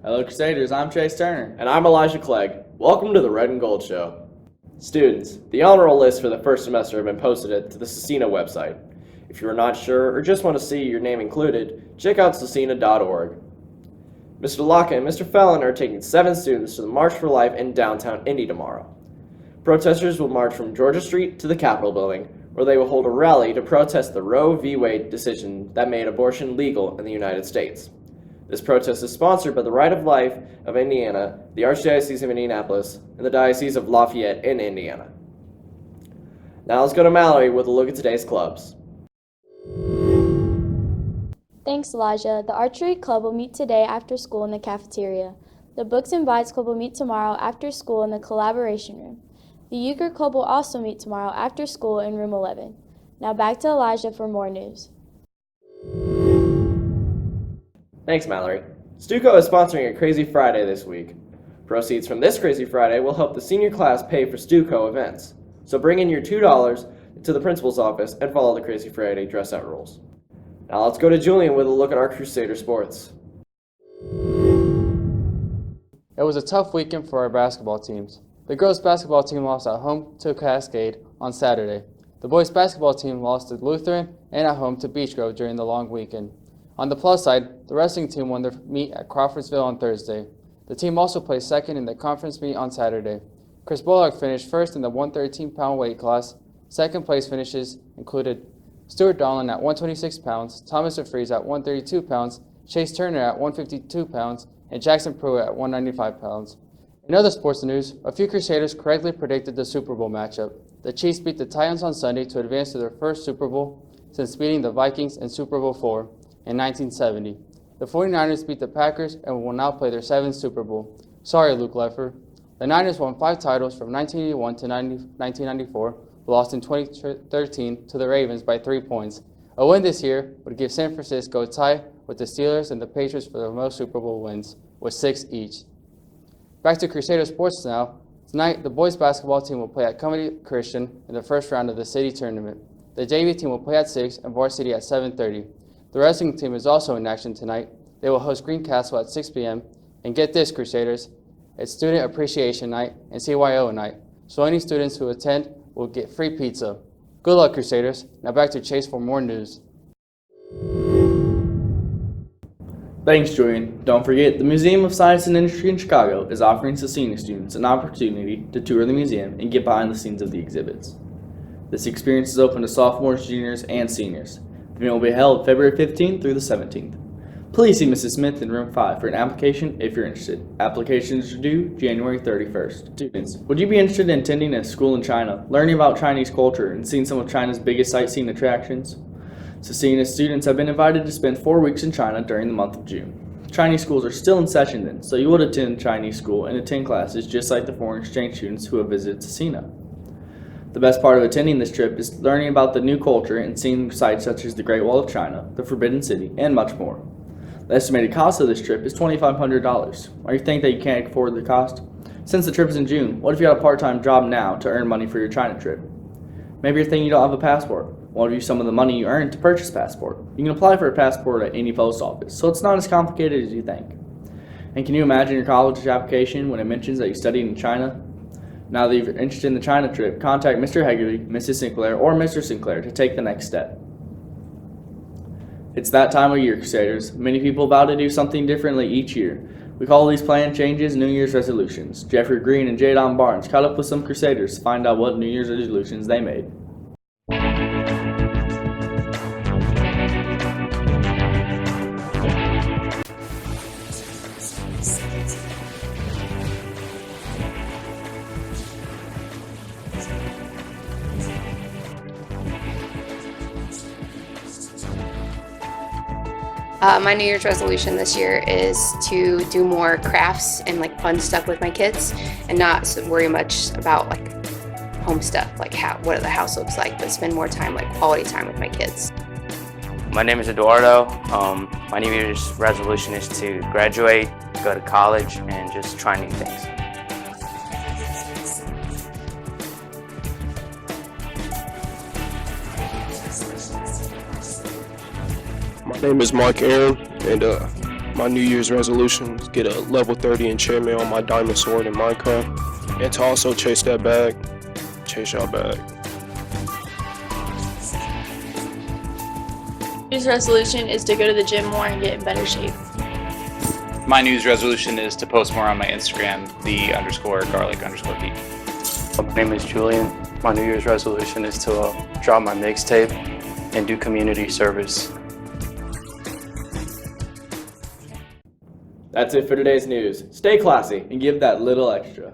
Hello Crusaders, I'm Chase Turner. And I'm Elijah Clegg. Welcome to the Red and Gold Show. Students, the honor roll lists for the first semester have been posted to the Scecina website. If you are not sure or just want to see your name included, check out scecina.org. Mr. Locke and Mr. Fallon are taking 7 students to the March for Life in downtown Indy tomorrow. Protesters will march from Georgia Street to the Capitol building, where they will hold a rally to protest the Roe v. Wade decision that made abortion legal in the United States. This protest is sponsored by the Right of Life of Indiana, the Archdiocese of Indianapolis, and the Diocese of Lafayette in Indiana. Now let's go to Mallory with a look at today's clubs. Thanks, Elijah. The Archery Club will meet today after school in the cafeteria. The Books and Bites Club will meet tomorrow after school in the Collaboration Room. The Euchre Club will also meet tomorrow after school in Room 11. Now back to Elijah for more news. Thanks, Mallory. Stuco is sponsoring a Crazy Friday this week. Proceeds from this Crazy Friday will help the senior class pay for Stuco events. So bring in your $2 to the principal's office and follow the Crazy Friday dress-out rules. Now let's go to Julian with a look at our Crusader Sports. It was a tough weekend for our basketball teams. The girls' basketball team lost at home to Cascade on Saturday. The boys' basketball team lost to Lutheran and at home to Beech Grove during the long weekend. On the plus side, the wrestling team won their meet at Crawfordsville on Thursday. The team also placed second in the conference meet on Saturday. Chris Bullock finished first in the 113-pound weight class. Second place finishes included Stuart Donlin at 126 pounds, Thomas DeFries at 132 pounds, Chase Turner at 152 pounds, and Jackson Pruitt at 195 pounds. In other sports news, a few Crusaders correctly predicted the Super Bowl matchup. The Chiefs beat the Titans on Sunday to advance to their first Super Bowl since beating the Vikings in Super Bowl IV in 1970. The 49ers beat the Packers and will now play their 7th Super Bowl. Sorry, Luke Leffer. The Niners won 5 titles from 1981 to 1994, but lost in 2013 to the Ravens by 3 points. A win this year would give San Francisco a tie with the Steelers and the Patriots for the most Super Bowl wins, with 6 each. Back to Crusader Sports now. Tonight, the boys basketball team will play at Cumberland Christian in the first round of the city tournament. The JV team will play at 6 and varsity at 7:30. The wrestling team is also in action tonight. They will host Greencastle at 6 p.m. And get this, Crusaders, it's Student Appreciation Night and CYO Night, so any students who attend will get free pizza. Good luck, Crusaders. Now back to Chase for more news. Thanks, Julian. Don't forget, the Museum of Science and Industry in Chicago is offering Scecina students an opportunity to tour the museum and get behind the scenes of the exhibits. This experience is open to sophomores, juniors, and seniors. The event will be held February 15th through the 17th. Please see Mrs. Smith in room 5 for an application if you're interested. Applications are due January 31st. Students, would you be interested in attending a school in China, learning about Chinese culture, and seeing some of China's biggest sightseeing attractions? Scecina students have been invited to spend 4 weeks in China during the month of June. Chinese schools are still in session then, so you would attend Chinese school and attend classes just like the foreign exchange students who have visited Scecina. The best part of attending this trip is learning about the new culture and seeing sites such as the Great Wall of China, the Forbidden City, and much more. The estimated cost of this trip is $2,500. Or you think that you can't afford the cost? Since the trip is in June, what if you had a part-time job now to earn money for your China trip? Maybe you're thinking you don't have a passport. Well, use some of the money you earn to purchase a passport. You can apply for a passport at any post office, so it's not as complicated as you think. And can you imagine your college application when it mentions that you studied in China? Now that you're interested in the China trip, contact Mr. Hegarty, Mrs. Sinclair, or Mr. Sinclair to take the next step. It's that time of year, Crusaders. Many people vow to do something differently each year. We call these plan changes New Year's resolutions. Jeffrey Green and Jadon Barnes caught up with some Crusaders to find out what New Year's resolutions they made. My New Year's resolution this year is to do more crafts and fun stuff with my kids and not worry much about home stuff, what the house looks like, but spend more time, quality time with my kids. My name is Eduardo. My New Year's resolution is to graduate, go to college, and just try new things. My name is Mark Aaron, and My New Year's resolution is get a level 30 enchantment on my diamond sword in Minecraft, and to also chase that bag, chase y'all bag. New Year's resolution is to go to the gym more and get in better shape. My New Year's resolution is to post more on my Instagram, the_garlic_beat. My name is Julian. My New Year's resolution is to drop my mixtape and do community service. That's it for today's news. Stay classy. And give that little extra.